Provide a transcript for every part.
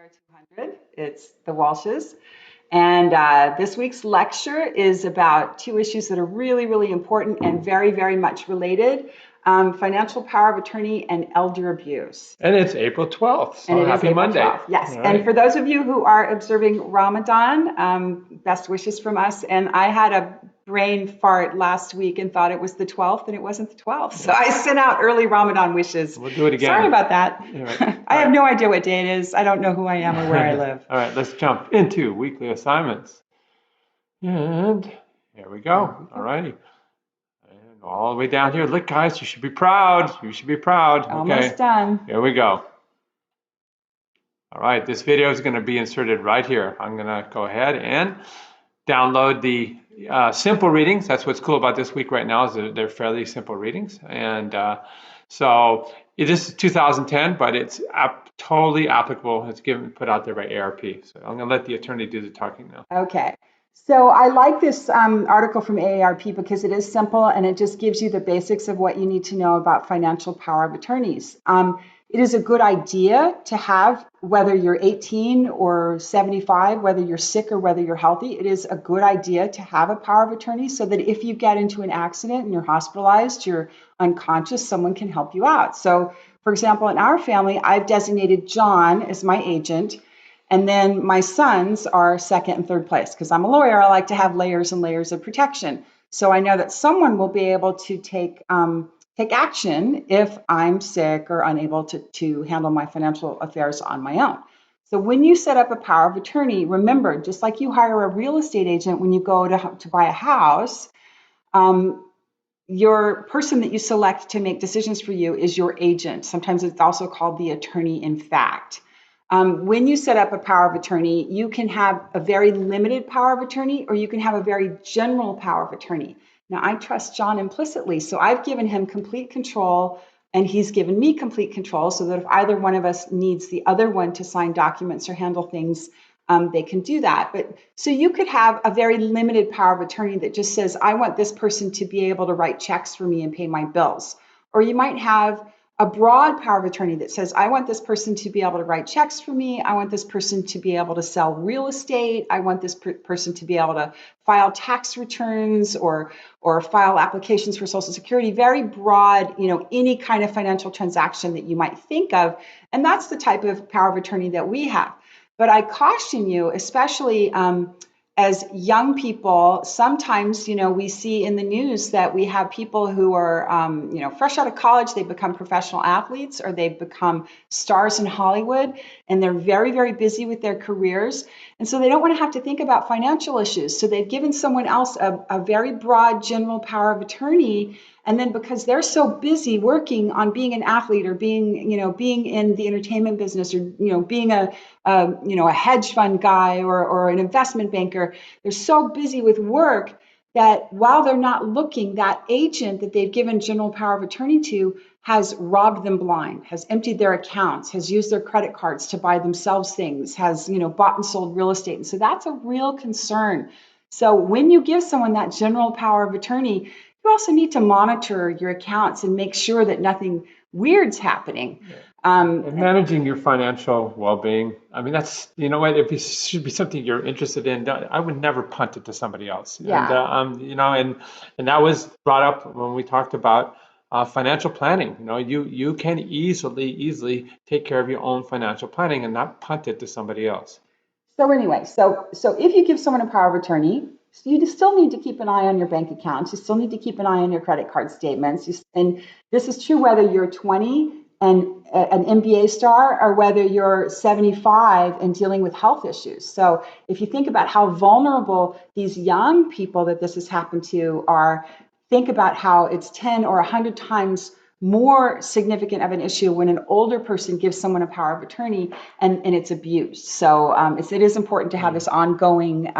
200. It's the Walshes. And this week's lecture is about two issues that are really, really important and very, very much related. Financial power of attorney and elder abuse. And it's April 12th, so happy Monday. 12th, yes. All right. And for those of you who are observing Ramadan, best wishes from us. And I had a brain fart last week and thought it was the 12th, and it wasn't the 12th. So I sent out early Ramadan wishes. We'll do it again. Sorry about that. Right. I have no idea what day it is. I don't know who I am or where I live. All right, let's jump into weekly assignments. And here we go. All righty. And all the way down here. Look, guys, you should be proud. You should be proud. Almost done. Here we go. All right, this video is going to be inserted right here. I'm going to go ahead and download the simple readings. That's what's cool about this week right now is that they're fairly simple readings. And so it is 2010, but it's totally applicable. It's put out there by ARP. So I'm going to let the attorney do the talking now. Okay. So I like this article from AARP because it is simple and it just gives you the basics of what you need to know about financial power of attorneys. It is a good idea to have, whether you're 18 or 75, whether you're sick or whether you're healthy, it is a good idea to have a power of attorney so that if you get into an accident and you're hospitalized, you're unconscious, someone can help you out. So, for example, in our family, I've designated John as my agent. And then my sons are second and third place. Because I'm a lawyer, I like to have layers and layers of protection. So I know that someone will be able to take action if I'm sick or unable to handle my financial affairs on my own. So when you set up a power of attorney, remember, just like you hire a real estate agent when you go to buy a house, your person that you select to make decisions for you is your agent. Sometimes it's also called the attorney in fact. When you set up a power of attorney, you can have a very limited power of attorney or you can have a very general power of attorney. Now, I trust John implicitly, so I've given him complete control and he's given me complete control so that if either one of us needs the other one to sign documents or handle things, they can do that. But so you could have a very limited power of attorney that just says, I want this person to be able to write checks for me and pay my bills. Or you might have a broad power of attorney that says, I want this person to be able to write checks for me. I want this person to be able to sell real estate. I want this person to be able to file tax returns or file applications for Social Security. Very broad, any kind of financial transaction that you might think of. And that's the type of power of attorney that we have. But I caution you, especially as young people, sometimes, we see in the news that we have people who are, fresh out of college, they become professional athletes or they've become stars in Hollywood and they're very, very busy with their careers. And so they don't want to have to think about financial issues. So they've given someone else a very broad general power of attorney. And then because they're so busy working on being an athlete or being in the entertainment business or, being a hedge fund guy or an investment banker, they're so busy with work that while they're not looking, that agent that they've given general power of attorney to has robbed them blind, has emptied their accounts, has used their credit cards to buy themselves things, has, bought and sold real estate. And so that's a real concern. So when you give someone that general power of attorney, you also need to monitor your accounts and make sure that nothing weird's happening. And managing your financial well-being. I mean, that's, if it should be something you're interested in, I would never punt it to somebody else. Yeah. And that was brought up when we talked about financial planning. You can easily take care of your own financial planning and not punt it to somebody else. So anyway, so if you give someone a power of attorney, you still need to keep an eye on your bank accounts. You still need to keep an eye on your credit card statements. And this is true whether you're 20 and an MBA star or whether you're 75 and dealing with health issues. So if you think about how vulnerable these young people that this has happened to are, think about how it's 10 or 100 times more significant of an issue when an older person gives someone a power of attorney and it's abused. So it is important to have this ongoing,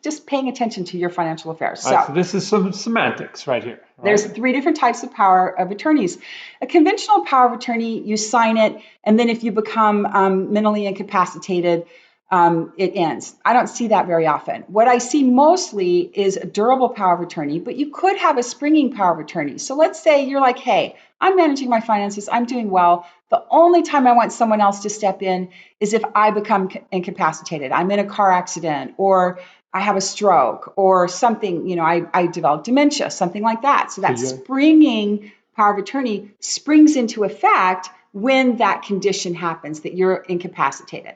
just paying attention to your financial affairs. So this is some semantics right here. Right? There's 3 different types of power of attorneys. A conventional power of attorney, you sign it, and then if you become mentally incapacitated, it ends. I don't see that very often. What I see mostly is a durable power of attorney, but you could have a springing power of attorney. So let's say you're like, hey, I'm managing my finances, I'm doing well. The only time I want someone else to step in is if I become incapacitated. I'm in a car accident, or I have a stroke, or something, I develop dementia, something like that. So So that you springing power of attorney springs into effect when that condition happens, that you're incapacitated.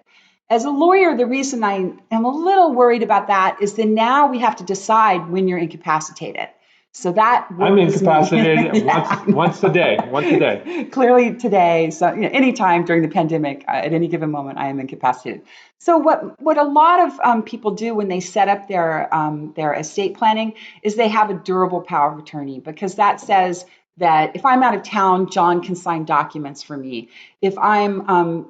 As a lawyer, the reason I am a little worried about that is that now we have to decide when you're incapacitated. So that I'm worries me. incapacitated Yeah, once a day, once a day. clearly today, so anytime during the pandemic, at any given moment, I am incapacitated. So what a lot of people do when they set up their estate planning is they have a durable power of attorney, because that says that if I'm out of town, John can sign documents for me. If I'm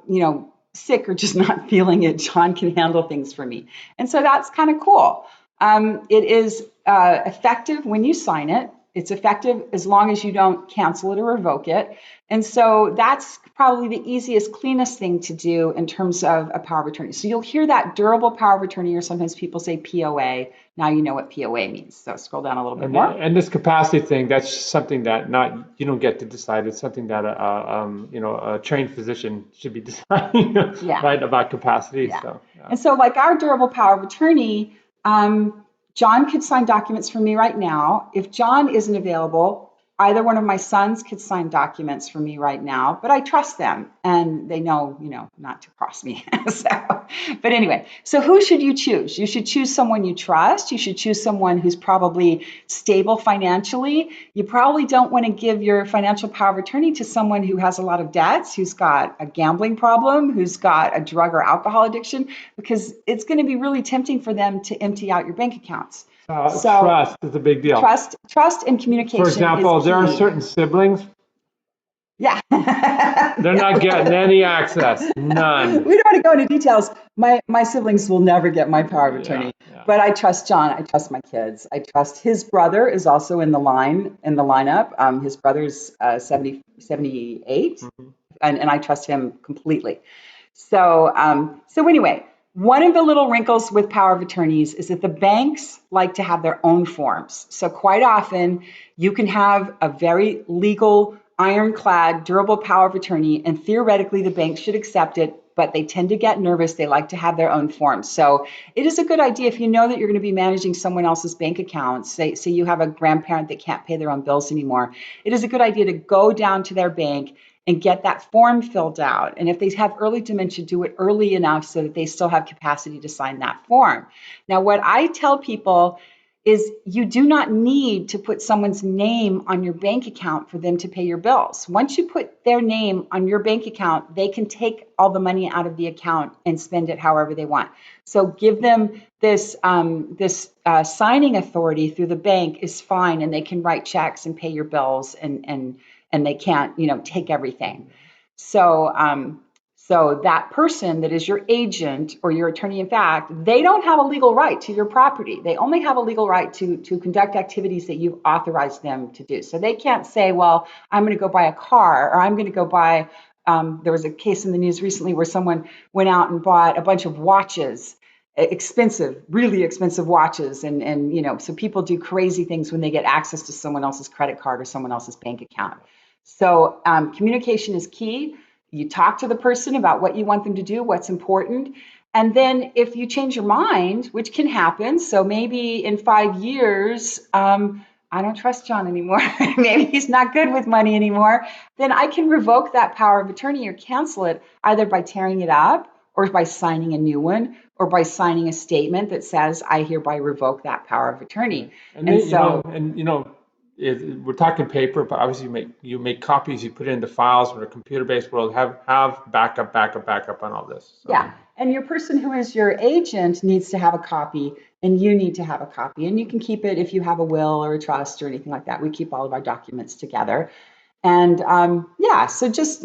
sick or just not feeling it, John can handle things for me. And so that's kind of cool. It is effective when you sign it. It's effective as long as you don't cancel it or revoke it. And so that's probably the easiest, cleanest thing to do in terms of a power of attorney. So you'll hear that durable power of attorney, or sometimes people say POA. Now you know what POA means. So scroll down a little bit more. And this capacity thing, that's something that not you don't get to decide. It's something that a trained physician should be deciding, Yeah. right, about capacity. Yeah. So yeah. And so, like our durable power of attorney, John could sign documents for me right now. If John isn't available, either one of my sons could sign documents for me right now, but I trust them and they know, not to cross me. But anyway, so who should you choose? You should choose someone you trust. You should choose someone who's probably stable financially. You probably don't want to give your financial power of attorney to someone who has a lot of debts, who's got a gambling problem, who's got a drug or alcohol addiction, because it's going to be really tempting for them to empty out your bank accounts. So Trust is a big deal. trust and For communication is example, there are key. certain siblings, Yeah. they're not getting any access, none. We don't want to go into details. My siblings will never get my power of Yeah, attorney, yeah. but I trust John. I trust my kids. I trust his brother is also in the lineup. His brother's 78, Mhm. and I trust him completely. So anyway, one of the little wrinkles with power of attorneys is that the banks like to have their own forms. So quite often you can have a very legal, ironclad, durable power of attorney, and theoretically the bank should accept it, but they tend to get nervous. They like to have their own forms. So it is a good idea if you know that you're going to be managing someone else's bank accounts. Say you have a grandparent that can't pay their own bills anymore. It is a good idea to go down to their bank and get that form filled out. And if they have early dementia, do it early enough so that they still have capacity to sign that form. Now, what I tell people is you do not need to put someone's name on your bank account for them to pay your bills. Once you put their name on your bank account, they can take all the money out of the account and spend it however they want. So give them this signing authority through the bank is fine, and they can write checks and pay your bills, and they can't, take everything. So that person that is your agent or your attorney in fact, they don't have a legal right to your property. They only have a legal right to conduct activities that you've authorized them to do. So they can't say, well, I'm going to go buy a car, or I'm going to go buy, there was a case in the news recently where someone went out and bought a bunch of watches, expensive, really expensive watches. And so people do crazy things when they get access to someone else's credit card or someone else's bank account. So communication is key. You talk to the person about what you want them to do, what's important. And then if you change your mind, which can happen, so maybe in 5 years, I don't trust John anymore. Maybe he's not good with money anymore. Then I can revoke that power of attorney or cancel it either by tearing it up, or by signing a new one, or by signing a statement that says, I hereby revoke that power of attorney. And And then, so, we're talking paper, but obviously you make copies, you put it into files. We're a computer-based world. Have backup on all this. So. yeah, and your person who is your agent needs to have a copy, and you need to have a copy. And you can keep it if you have a will or a trust or anything like that. We keep all of our documents together. And yeah, so just,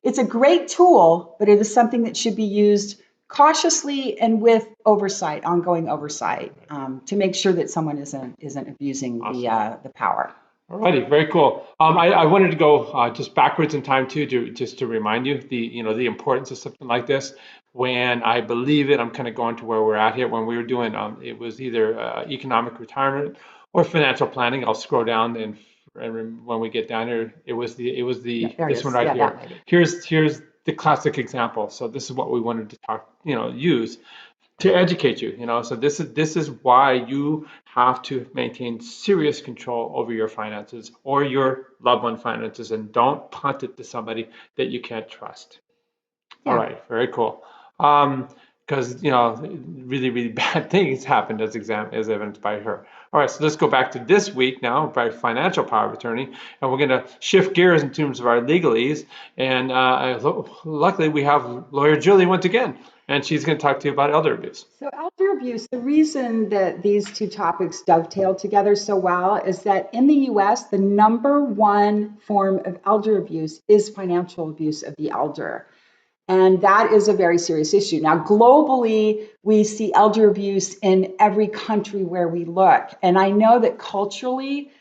it's a great tool, but it is something that should be used cautiously and with oversight, ongoing oversight, to make sure that someone isn't abusing Awesome. the power. Alrighty, very cool. I wanted to go just backwards in time too, to remind you the importance of something like this. When I believe it, I'm kind of going to where we're at here. When we were doing, it was either economic retirement or financial planning. I'll scroll down and when we get down here, it was Yeah, there it this one is. right Yeah, here. that lady. Here's the classic example. So this is what we wanted to talk, use to educate you, so this is why you have to maintain serious control over your finances or your loved one finances, and don't punt it to somebody that you can't trust. All Yeah. right, very cool. Because really, really bad things happened as evidenced by her. All right, so let's go back to this week now by financial power of attorney, and we're going to shift gears in terms of our legalese. And luckily, we have lawyer Julie once again, and she's going to talk to you about elder abuse. So, elder abuse, the reason that these two topics dovetail together so well is that in the US, the number one form of elder abuse is financial abuse of the elder. And that is a very serious issue. Now, globally, we see elder abuse in every country where we look. And I know that culturally,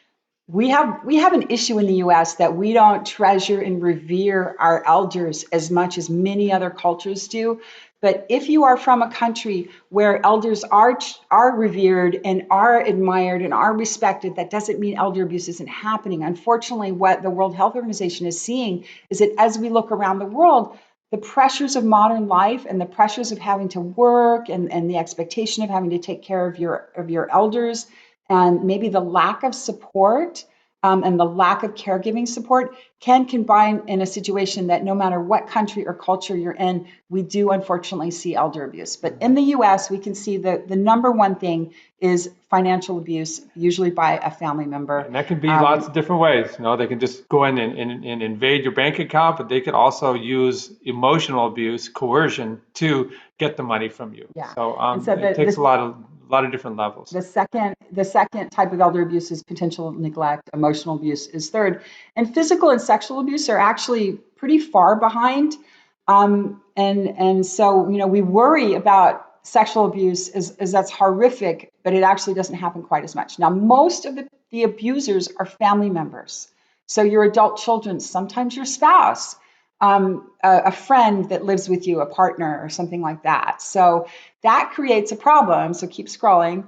we have an issue in the US that we don't treasure and revere our elders as much as many other cultures do. But if you are from a country where elders are revered and are admired and are respected, that doesn't mean elder abuse isn't happening. Unfortunately, what the World Health Organization is seeing is that as we look around the world, the pressures of modern life and the pressures of having to work and the expectation of having to take care of your elders and maybe the lack of support and the lack of caregiving support can combine in a situation that no matter what country or culture you're in, we do unfortunately see elder abuse. But in the US, we can see that the number one thing is financial abuse, usually by a family member. And that can be lots of different ways. They can just go in and invade your bank account, but they could also use emotional abuse, coercion, to get the money from you. Yeah. So, And so it takes a lot of different levels. The second type of elder abuse is potential neglect. Emotional abuse is third, and physical and sexual abuse are actually pretty far behind. And so we worry about sexual abuse as that's horrific, but it actually doesn't happen quite as much. Now, most of the abusers are family members. So your adult children, sometimes your spouse, a friend that lives with you, a partner, or something like that. So that creates a problem. So keep scrolling.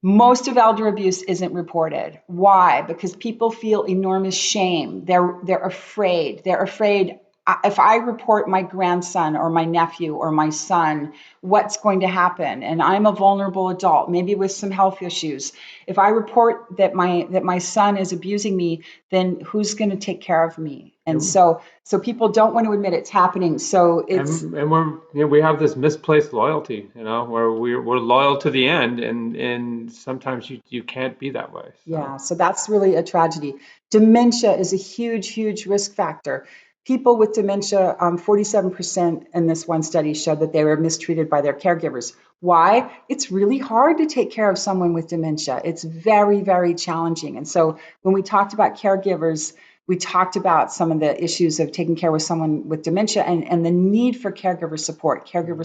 Most of elder abuse isn't reported. Why? Because people feel enormous shame. They're afraid. They're afraid if I report my grandson or my nephew or my son, what's going to happen? And I'm a vulnerable adult, maybe with some health issues. If I report that my son is abusing me, then who's going to take care of me? And so people don't want to admit it's happening. So it's and we have this misplaced loyalty, where we're loyal to the end, and sometimes you can't be that way. So. Yeah, so that's really a tragedy. Dementia is a huge, huge risk factor. People with dementia, 47% in this one study showed that they were mistreated by their caregivers. Why? It's really hard to take care of someone with dementia. It's very, very challenging. And so when we talked about caregivers, we talked about some of the issues of taking care of someone with dementia and the need for caregiver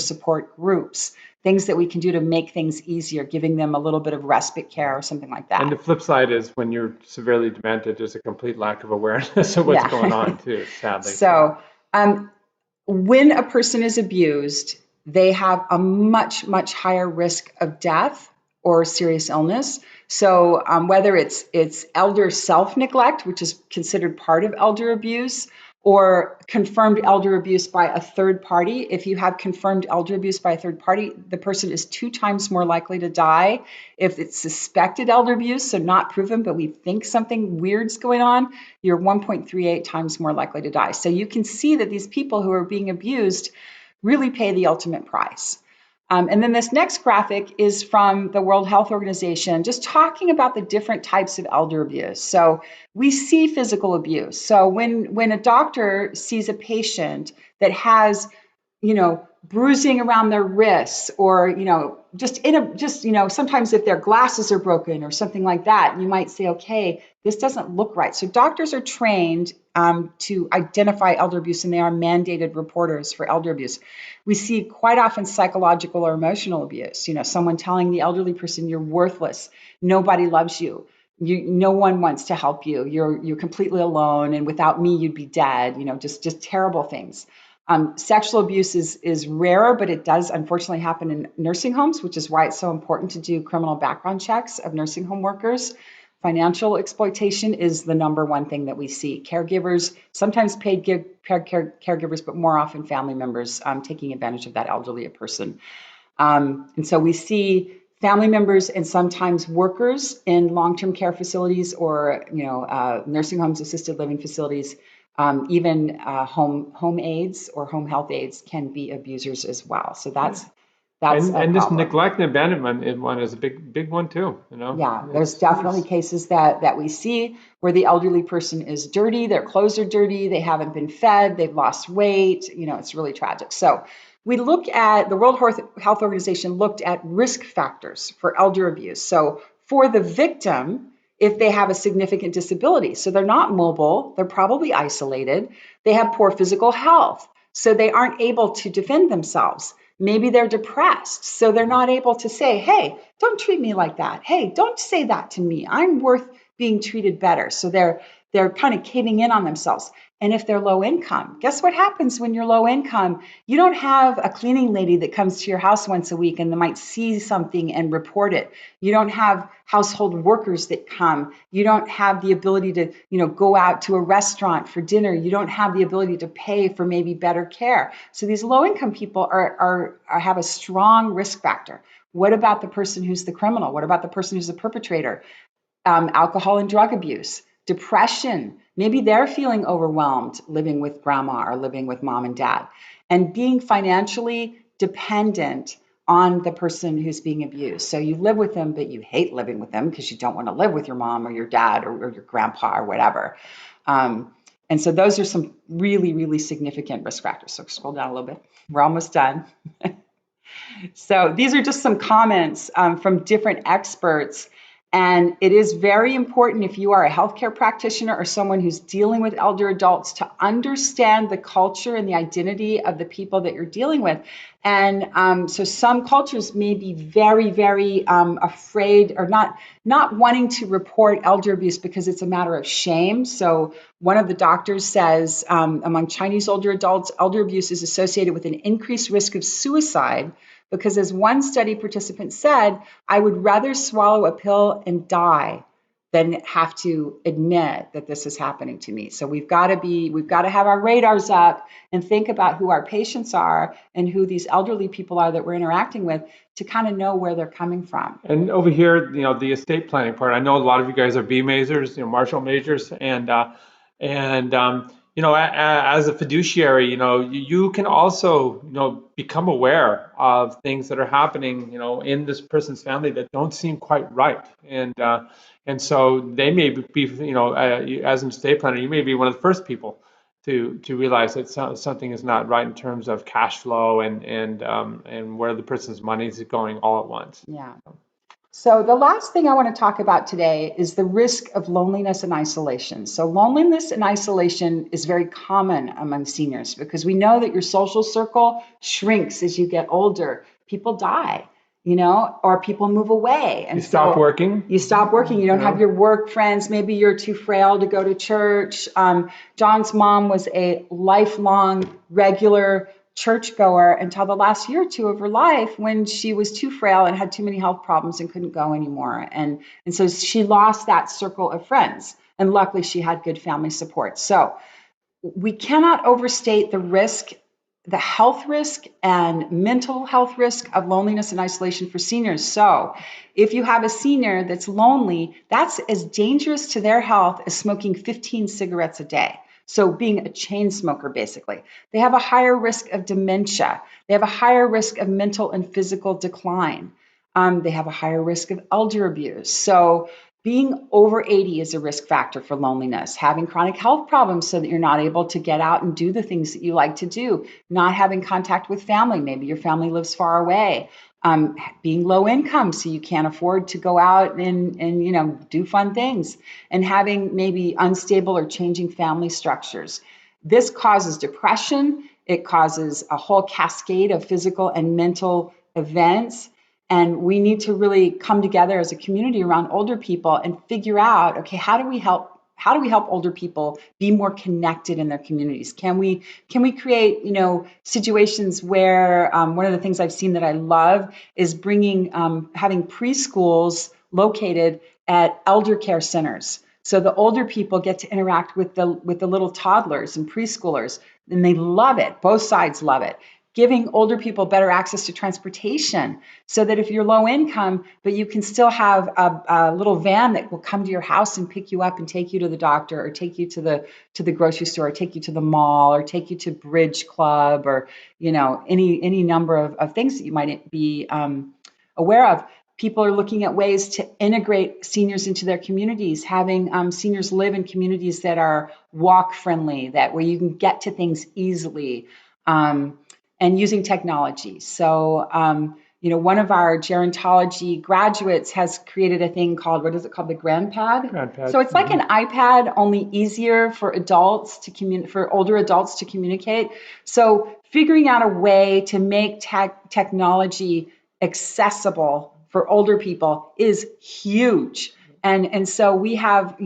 support groups, things that we can do to make things easier, giving them a little bit of respite care or something like that. And the flip side is when you're severely demented, there's a complete lack of awareness of what's going on too, sadly. So when a person is abused, they have a much, much higher risk of death or serious illness. So whether it's elder self-neglect, which is considered part of elder abuse, or confirmed elder abuse by a third party. If you have confirmed elder abuse by a third party, the person is 2 times more likely to die. If it's suspected elder abuse, so not proven, but we think something weird's going on, you're 1.38 times more likely to die. So you can see that these people who are being abused really pay the ultimate price. And then this next graphic is from the World Health Organization, just talking about the different types of elder abuse. So we see physical abuse. So when a doctor sees a patient that has, bruising around their wrists, or sometimes if their glasses are broken or something like that, you might say, okay, this doesn't look right. So doctors are trained to identify elder abuse, and they are mandated reporters for elder abuse. We see quite often psychological or emotional abuse. Someone telling the elderly person, you're worthless, nobody loves you. No one wants to help you. You're completely alone, and without me, you'd be dead. Just terrible things. Sexual abuse is rarer, but it does unfortunately happen in nursing homes, which is why it's so important to do criminal background checks of nursing home workers. financial exploitation is the number one thing that we see. Caregivers, sometimes paid caregivers, but more often family members taking advantage of that elderly person. And so we see family members and sometimes workers in long-term care facilities or nursing homes, assisted living facilities, even home aides or home health aides can be abusers as well. So that's and this problem. neglect and abandonment one is a big one too. Yeah, there's definitely cases that we see where the elderly person is dirty, their clothes are dirty, they haven't been fed, they've lost weight. It's really tragic. So we look at the World Health Organization looked at risk factors for elder abuse. So for the victim, if they have a significant disability, so they're not mobile, they're probably isolated, they have poor physical health, so they aren't able to defend themselves. Maybe they're depressed, so they're not able to say, hey, don't treat me like that. Hey, don't say that to me. I'm worth being treated better. So they're kind of caving in on themselves. And if they're low income, guess what happens when you're low income? You don't have a cleaning lady that comes to your house once a week and they might see something and report it. You don't have household workers that come. You don't have the ability to, go out to a restaurant for dinner. You don't have the ability to pay for maybe better care. So these low income people have a strong risk factor. What about the person who's the criminal? What about the person who's the perpetrator? Alcohol and drug abuse, depression. Maybe they're feeling overwhelmed living with grandma or living with mom and dad, and being financially dependent on the person who's being abused. So you live with them, but you hate living with them because you don't want to live with your mom or your dad or your grandpa or whatever. And so those are some really, really significant risk factors. So scroll down a little bit. We're almost done. So these are just some comments from different experts. And it is very important if you are a healthcare practitioner or someone who's dealing with elder adults to understand the culture and the identity of the people that you're dealing with. And so some cultures may be very, very afraid or not wanting to report elder abuse because it's a matter of shame. So one of the doctors says among Chinese older adults, elder abuse is associated with an increased risk of suicide because, as one study participant said, I would rather swallow a pill and die than have to admit that this is happening to me. So we've got to have our radars up and think about who our patients are and who these elderly people are that we're interacting with to kind of know where they're coming from. And over here, the estate planning part, I know a lot of you guys are B majors, Marshall majors, and as a fiduciary, you can also, become aware of things that are happening, in this person's family that don't seem quite right. And so they may be, as an estate planner, you may be one of the first people to realize that something is not right in terms of cash flow and where the person's money is going all at once. Yeah. So the last thing I want to talk about today is the risk of loneliness and isolation. So loneliness and isolation is very common among seniors because we know that your social circle shrinks as you get older. People die, or people move away. And you stop working. You stop working. You don't have your work friends. Maybe you're too frail to go to church. John's mom was a lifelong regular churchgoer until the last year or two of her life when she was too frail and had too many health problems and couldn't go anymore. And so she lost that circle of friends. And luckily she had good family support. So we cannot overstate the risk, the health risk and mental health risk of loneliness and isolation for seniors. So if you have a senior that's lonely, that's as dangerous to their health as smoking 15 cigarettes a day. So being a chain smoker, basically. They have a higher risk of dementia. They have a higher risk of mental and physical decline. They have a higher risk of elder abuse. So being over 80 is a risk factor for loneliness. Having chronic health problems so that you're not able to get out and do the things that you like to do. Not having contact with family. Maybe your family lives far away. Being low income, so you can't afford to go out and do fun things, and having maybe unstable or changing family structures. This causes depression. It causes a whole cascade of physical and mental events. And we need to really come together as a community around older people and figure out, okay, how do we help older people be more connected in their communities? Can we create, situations where one of the things I've seen that I love is having preschools located at elder care centers. So the older people get to interact with the little toddlers and preschoolers, and they love it. Both sides love it. Giving older people better access to transportation so that if you're low income, but you can still have a little van that will come to your house and pick you up and take you to the doctor, or take you to the grocery store, or take you to the mall, or take you to Bridge Club, or any number of things that you might be aware of. People are looking at ways to integrate seniors into their communities, having seniors live in communities that are walk friendly, that where you can get to things easily. And using technology. So, one of our gerontology graduates has created a thing called, what is it called? The GrandPad. GrandPad. So it's like an iPad, only easier for adults to for older adults to communicate. So figuring out a way to make technology accessible for older people is huge. And so we have,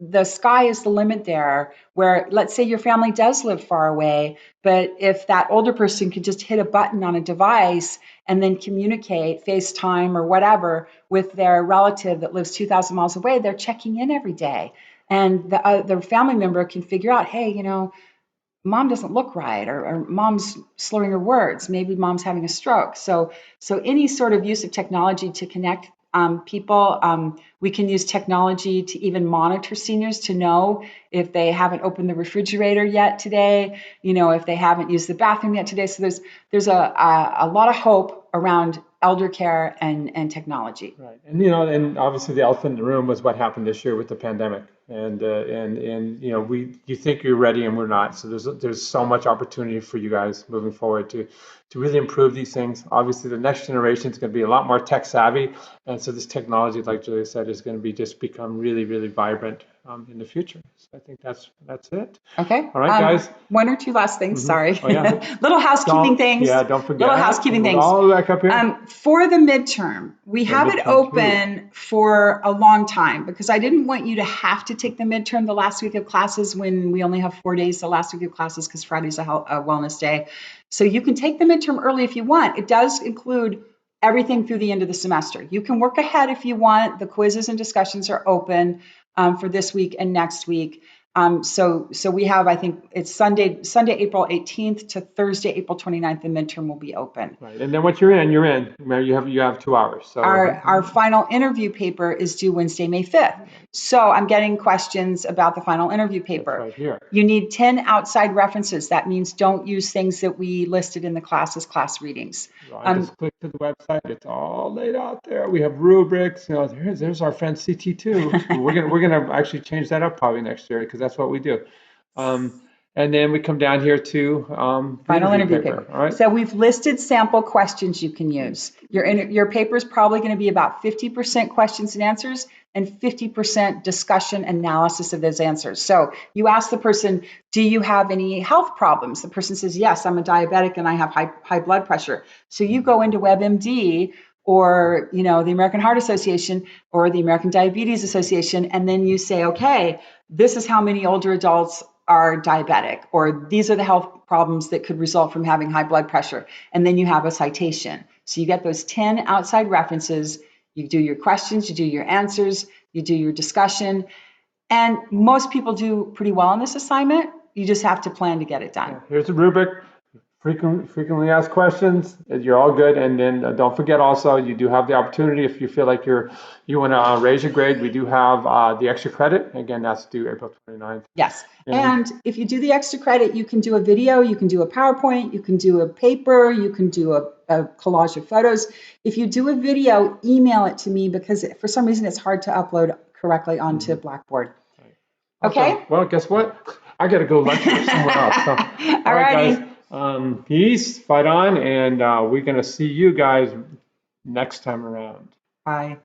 the sky is the limit there, where let's say your family does live far away, but if that older person could just hit a button on a device and then communicate, FaceTime or whatever, with their relative that lives 2,000 miles away, they're checking in every day. And the family member can figure out, hey, mom doesn't look right, or mom's slurring her words, maybe mom's having a stroke. So any sort of use of technology to connect people. We can use technology to even monitor seniors to know if they haven't opened the refrigerator yet today, if they haven't used the bathroom yet today. So there's a lot of hope around elder care and technology. Right, and obviously the elephant in the room was what happened this year with the pandemic, and you think you're ready and we're not. So there's so much opportunity for you guys moving forward to really improve these things. Obviously, the next generation is going to be a lot more tech savvy, and so this technology, like Julia said, is going to become really, really vibrant in the future. So I think that's it. Okay. All right, guys. One or two last things. Sorry. Oh, yeah. Little housekeeping things. Yeah, don't forget. Little housekeeping things. All back up here. For the midterm, we have it open for a long time, because I didn't want you to have to take the midterm the last week of classes when we only have 4 days the last week of classes, because Friday's a wellness day. So you can take the midterm early if you want. It does include everything through the end of the semester. You can work ahead if you want. The quizzes and discussions are open for this week and next week. So we have, I think it's Sunday, April 18th to Thursday, April 29th, the midterm will be open. Right. And then once you're in, you have 2 hours. So our final interview paper is due Wednesday, May 5th. So I'm getting questions about the final interview paper. That's right here. You need 10 outside references. That means don't use things that we listed in the class readings. Just click to the website. It's all laid out there. We have rubrics. There's our friend CT2. we're gonna actually change that up probably next year, because that's what we do. And then we come down here to final interview paper. All right. So we've listed sample questions you can use. Your paper is probably going to be about 50% questions and answers and 50% discussion analysis of those answers. So you ask the person, do you have any health problems? The person says, yes, I'm a diabetic and I have high blood pressure. So you go into WebMD or the American Heart Association or the American Diabetes Association, and then you say, okay, this is how many older adults are diabetic, or these are the health problems that could result from having high blood pressure. And then you have a citation. So you get those 10 outside references, you do your questions, you do your answers, you do your discussion. And most people do pretty well on this assignment. You just have to plan to get it done. Yeah, here's a rubric. Frequently asked questions. You're all good. And then don't forget also, you do have the opportunity, if you feel like you want to raise your grade, we do have the extra credit. Again, that's due April 29th. Yes. And if you do the extra credit, you can do a video, you can do a PowerPoint, you can do a paper, you can do a collage of photos. If you do a video, email it to me, because for some reason it's hard to upload correctly onto Blackboard. Right. Okay. Well, guess what? I got to go lecture somewhere else. So, all right, guys. Peace, fight on, and we're going to see you guys next time around. Bye.